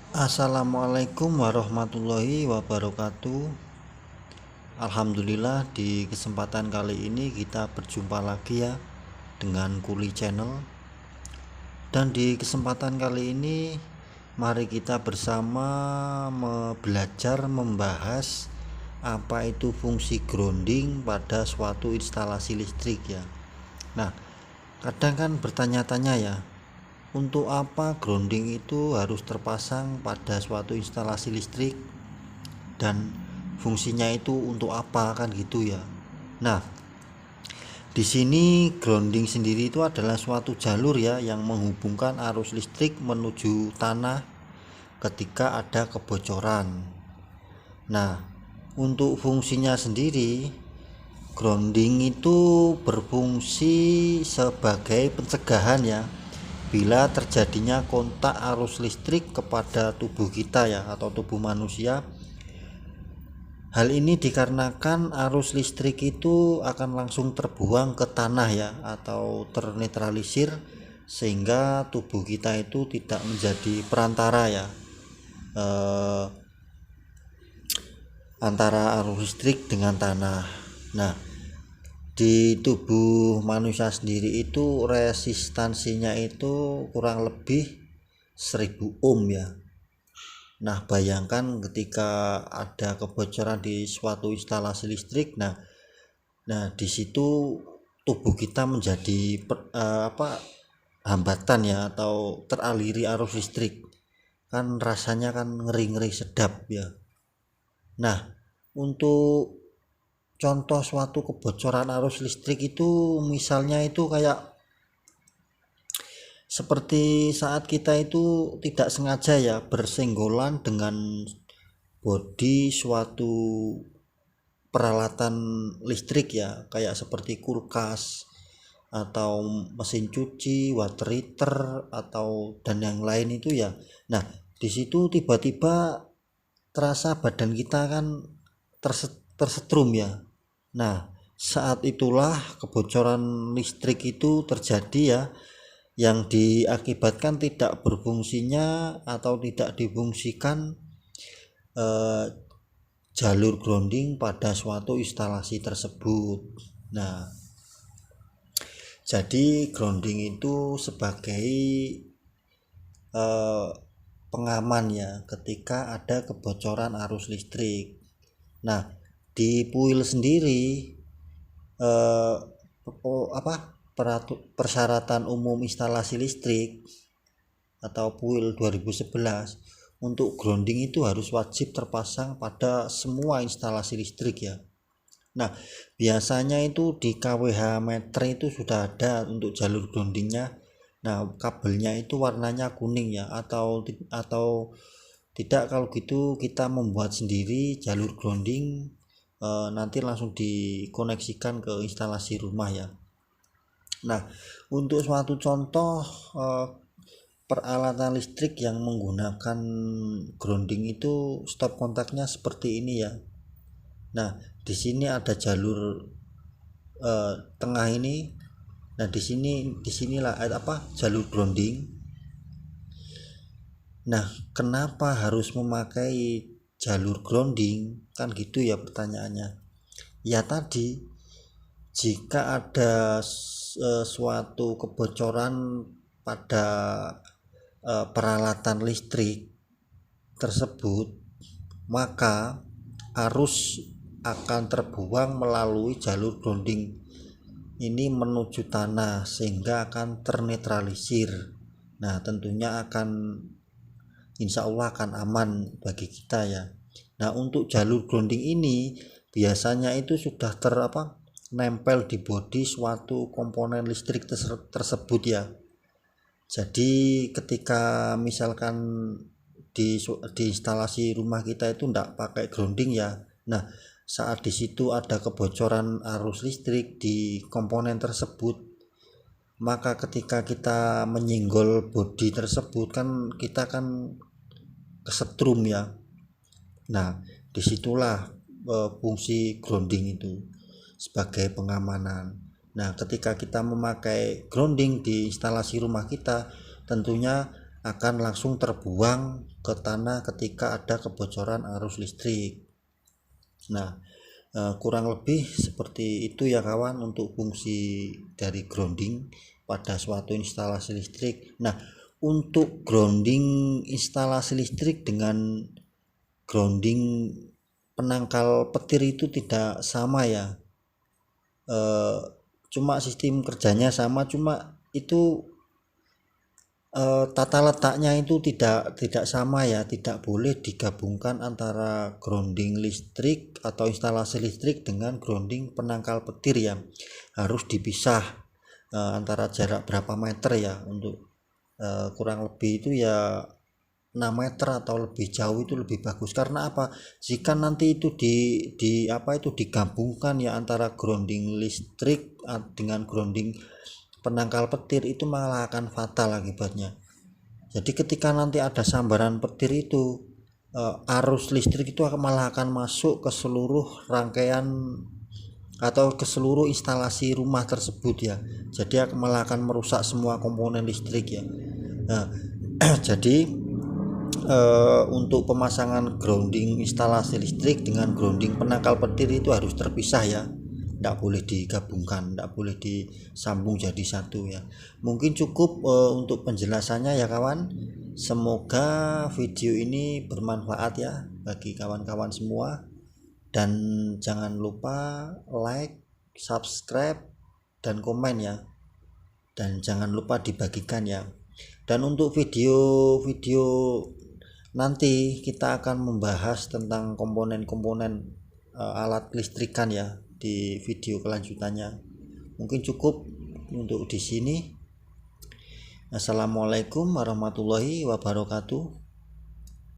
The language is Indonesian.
Assalamualaikum warahmatullahi wabarakatuh. Alhamdulillah, di kesempatan kali ini kita berjumpa lagi ya dengan Kuli Channel. Dan di kesempatan kali ini mari kita bersama belajar membahas apa itu fungsi grounding pada suatu instalasi listrik ya. Nah, kadang kan bertanya-tanya ya, untuk apa grounding itu harus terpasang pada suatu instalasi listrik dan fungsinya itu untuk apa, kan gitu ya. Nah, di sini grounding sendiri itu adalah suatu jalur ya yang menghubungkan arus listrik menuju tanah ketika ada kebocoran. Nah, untuk fungsinya sendiri, grounding itu berfungsi sebagai pencegahan ya bila terjadinya kontak arus listrik kepada tubuh kita ya, atau tubuh manusia. Hal ini dikarenakan arus listrik itu akan langsung terbuang ke tanah ya, atau ternetralisir, sehingga tubuh kita itu tidak menjadi perantara ya antara arus listrik dengan tanah. Nah, di tubuh manusia sendiri itu resistansinya itu kurang lebih 1000 ohm ya. Nah, bayangkan ketika ada kebocoran di suatu instalasi listrik, nah di situ tubuh kita menjadi hambatan ya, atau teraliri arus listrik. Kan rasanya kan ngeri-ngeri sedap ya. Nah, untuk contoh suatu kebocoran arus listrik itu misalnya itu kayak seperti saat kita itu tidak sengaja ya bersenggolan dengan bodi suatu peralatan listrik ya, kayak seperti kulkas atau mesin cuci, water heater, atau dan yang lain itu ya. Nah, di situ tiba-tiba terasa badan kita kan tersetrum ya. Nah, saat itulah kebocoran listrik itu terjadi ya, yang diakibatkan tidak berfungsinya atau tidak difungsikan jalur grounding pada suatu instalasi tersebut. Nah, jadi grounding itu sebagai pengaman ya ketika ada kebocoran arus listrik. Nah, di PUIL sendiri persyaratan umum instalasi listrik atau PUIL 2011, untuk grounding itu harus wajib terpasang pada semua instalasi listrik ya. Nah, biasanya itu di KWH meter itu sudah ada untuk jalur groundingnya. Nah, kabelnya itu warnanya kuning ya, atau tidak, kalau gitu kita membuat sendiri jalur grounding, nanti langsung dikoneksikan ke instalasi rumah ya. Nah, untuk suatu contoh peralatan listrik yang menggunakan grounding itu stop kontaknya seperti ini ya. Nah, di sini ada jalur tengah ini. Nah, disinilah jalur grounding. Nah, kenapa harus memakai jalur grounding? Kan gitu ya pertanyaannya. Ya tadi, jika ada suatu kebocoran pada peralatan listrik tersebut, maka arus akan terbuang melalui jalur grounding ini menuju tanah, sehingga akan ternetralisir. Nah, tentunya insya Allah akan aman bagi kita ya. Nah, untuk jalur grounding ini biasanya itu sudah nempel di bodi suatu komponen listrik tersebut ya. Jadi ketika misalkan di instalasi rumah kita itu tidak pakai grounding ya, nah saat di situ ada kebocoran arus listrik di komponen tersebut, maka ketika kita menyenggol bodi tersebut kan kita kan kesetrum ya. Nah, disitulah fungsi grounding itu sebagai pengamanan. Nah, ketika kita memakai grounding di instalasi rumah kita, tentunya akan langsung terbuang ke tanah ketika ada kebocoran arus listrik. Nah, kurang lebih seperti itu ya kawan untuk fungsi dari grounding pada suatu instalasi listrik. Nah, untuk grounding instalasi listrik dengan grounding penangkal petir itu tidak sama ya. Cuma sistem kerjanya sama, cuma itu tata letaknya itu tidak sama ya, tidak boleh digabungkan antara grounding listrik atau instalasi listrik dengan grounding penangkal petir ya, harus dipisah antara jarak berapa meter ya, untuk kurang lebih itu ya 6 meter atau lebih jauh itu lebih bagus. Karena apa, jika nanti itu digabungkan ya antara grounding listrik dengan grounding penangkal petir, itu malah akan fatal akibatnya. Jadi ketika nanti ada sambaran petir itu arus listrik itu malah akan masuk ke seluruh rangkaian atau ke seluruh instalasi rumah tersebut ya. Jadi malah akan merusak semua komponen listrik ya. Nah, jadi untuk pemasangan grounding instalasi listrik dengan grounding penangkal petir itu harus terpisah ya, tidak boleh digabungkan, tidak boleh disambung jadi satu ya. Mungkin cukup untuk penjelasannya ya kawan. Semoga video ini bermanfaat ya bagi kawan-kawan semua, dan jangan lupa like, subscribe, dan komen ya, dan jangan lupa dibagikan ya. Dan untuk video-video nanti kita akan membahas tentang komponen-komponen alat listrikan ya di video kelanjutannya. Mungkin cukup untuk di sini. Assalamualaikum warahmatullahi wabarakatuh.